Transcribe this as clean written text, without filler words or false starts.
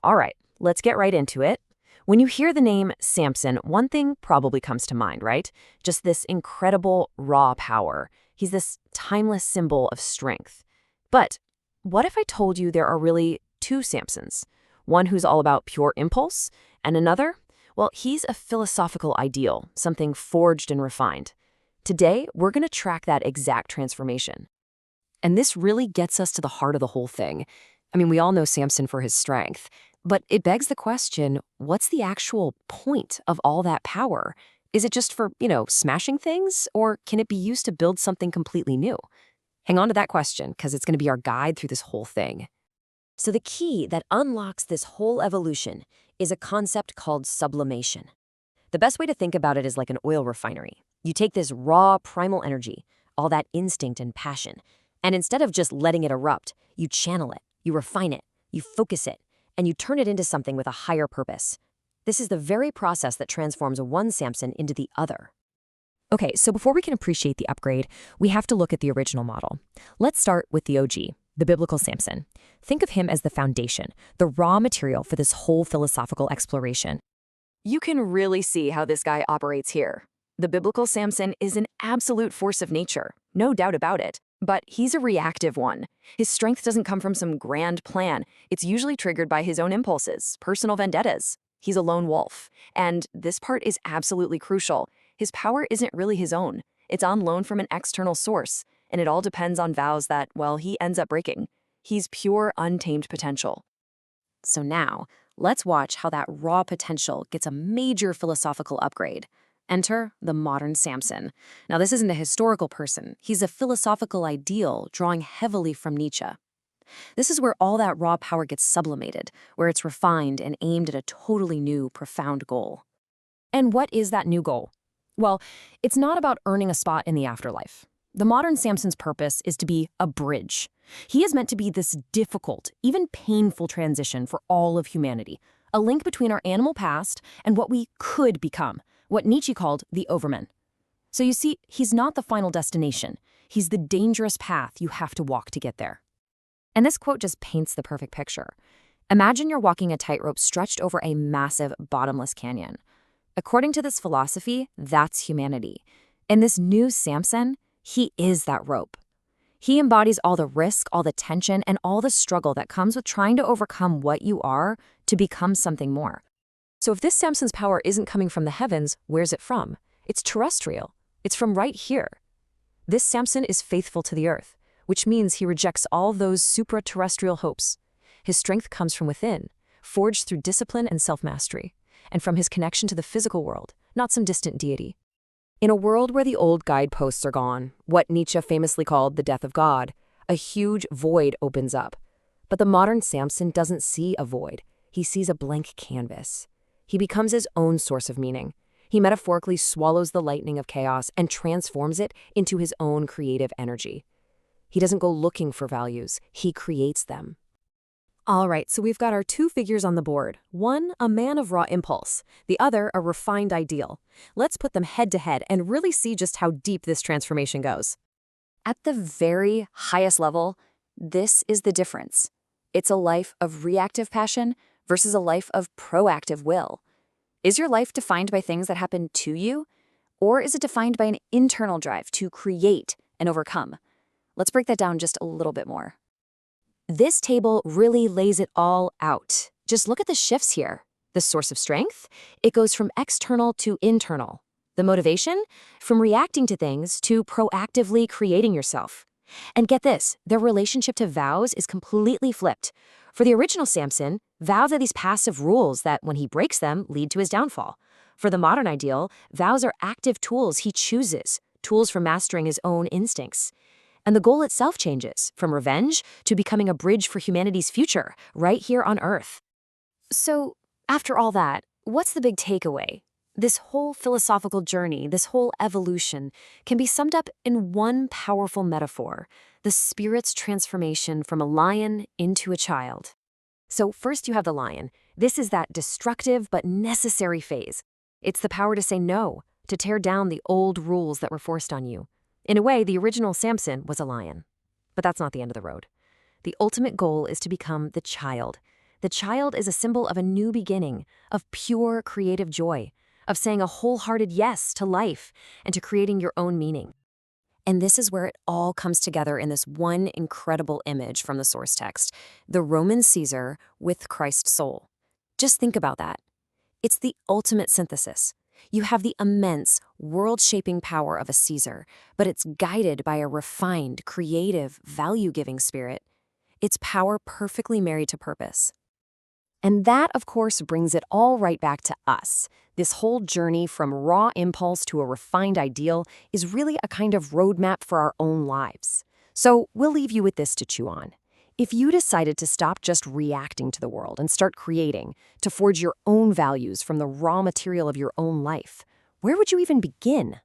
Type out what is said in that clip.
All right, let's get right into it. When you hear the name Samson, one thing probably comes to mind, right? Just this incredible raw power. He's this timeless symbol of strength. But what if I told you there are really two Samsons? One who's all about pure impulse, and another? Well, he's a philosophical ideal, something forged and refined. Today, we're going to track that exact transformation. And this really gets us to the heart of the whole thing. I mean, we all know Samson for his strength, but it begs the question, what's the actual point of all that power? Is it just for, smashing things, or can it be used to build something completely new? Hang on to that question, because it's going to be our guide through this whole thing. So the key that unlocks this whole evolution is a concept called sublimation. The best way to think about it is like an oil refinery. You take this raw, primal energy, all that instinct and passion, and instead of just letting it erupt, you channel it, you refine it, you focus it, and you turn it into something with a higher purpose. This is the very process that transforms one Samson into the other. Okay, so before we can appreciate the upgrade, we have to look at the original model. Let's start with the OG, the biblical Samson. Think of him as the foundation, the raw material for this whole philosophical exploration. You can really see how this guy operates here. The biblical Samson is an absolute force of nature, no doubt about it. But he's a reactive one. His strength doesn't come from some grand plan. It's usually triggered by his own impulses, personal vendettas. He's a lone wolf. And this part is absolutely crucial. His power isn't really his own. It's on loan from an external source. And it all depends on vows that, well, he ends up breaking. He's pure, untamed potential. So now, let's watch how that raw potential gets a major philosophical upgrade. Enter the modern Samson. Now, this isn't a historical person. He's a philosophical ideal drawing heavily from Nietzsche. This is where all that raw power gets sublimated, where it's refined and aimed at a totally new, profound goal. And what is that new goal? Well, it's not about earning a spot in the afterlife. The modern Samson's purpose is to be a bridge. He is meant to be this difficult, even painful transition for all of humanity, a link between our animal past and what we could become, what Nietzsche called the Overman. So you see, he's not the final destination. He's the dangerous path you have to walk to get there. And this quote just paints the perfect picture. Imagine you're walking a tightrope stretched over a massive, bottomless canyon. According to this philosophy, that's humanity. And this new Samson, he is that rope. He embodies all the risk, all the tension, and all the struggle that comes with trying to overcome what you are to become something more. So if this Samson's power isn't coming from the heavens, where's it from? It's terrestrial. It's from right here. This Samson is faithful to the earth, which means he rejects all those supra-terrestrial hopes. His strength comes from within, forged through discipline and self-mastery, and from his connection to the physical world, not some distant deity. In a world where the old guideposts are gone, what Nietzsche famously called the death of God, a huge void opens up. But the modern Samson doesn't see a void. He sees a blank canvas. He becomes his own source of meaning. He metaphorically swallows the lightning of chaos and transforms it into his own creative energy. He doesn't go looking for values. He creates them. All right, so we've got our two figures on the board. One, a man of raw impulse. The other, a refined ideal. Let's put them head to head and really see just how deep this transformation goes. At the very highest level, this is the difference. It's a life of reactive passion versus a life of proactive will. Is your life defined by things that happen to you? Or is it defined by an internal drive to create and overcome? Let's break that down just a little bit more. This table really lays it all out. Just look at the shifts here. The source of strength, it goes from external to internal. The motivation, from reacting to things to proactively creating yourself. And get this, their relationship to vows is completely flipped. For the original Samson, vows are these passive rules that, when he breaks them, lead to his downfall. For the modern ideal, vows are active tools he chooses, tools for mastering his own instincts. And the goal itself changes, from revenge to becoming a bridge for humanity's future, right here on Earth. So, after all that, what's the big takeaway? This whole philosophical journey, this whole evolution, can be summed up in one powerful metaphor: the spirit's transformation from a lion into a child. So first you have the lion. This is that destructive but necessary phase. It's the power to say no, to tear down the old rules that were forced on you. In a way, the original Samson was a lion. But that's not the end of the road. The ultimate goal is to become the child, The child is a symbol of a new beginning, of pure creative joy, of saying a wholehearted yes to life and to creating your own meaning. And this is where it all comes together in this one incredible image from the source text, the Roman Caesar with Christ's soul. Just think about that. It's the ultimate synthesis. You have the immense, world-shaping power of a Caesar, but it's guided by a refined, creative, value-giving spirit. It's power perfectly married to purpose. And that, of course, brings it all right back to us. This whole journey from raw impulse to a refined ideal is really a kind of roadmap for our own lives. So we'll leave you with this to chew on. If you decided to stop just reacting to the world and start creating, to forge your own values from the raw material of your own life, where would you even begin?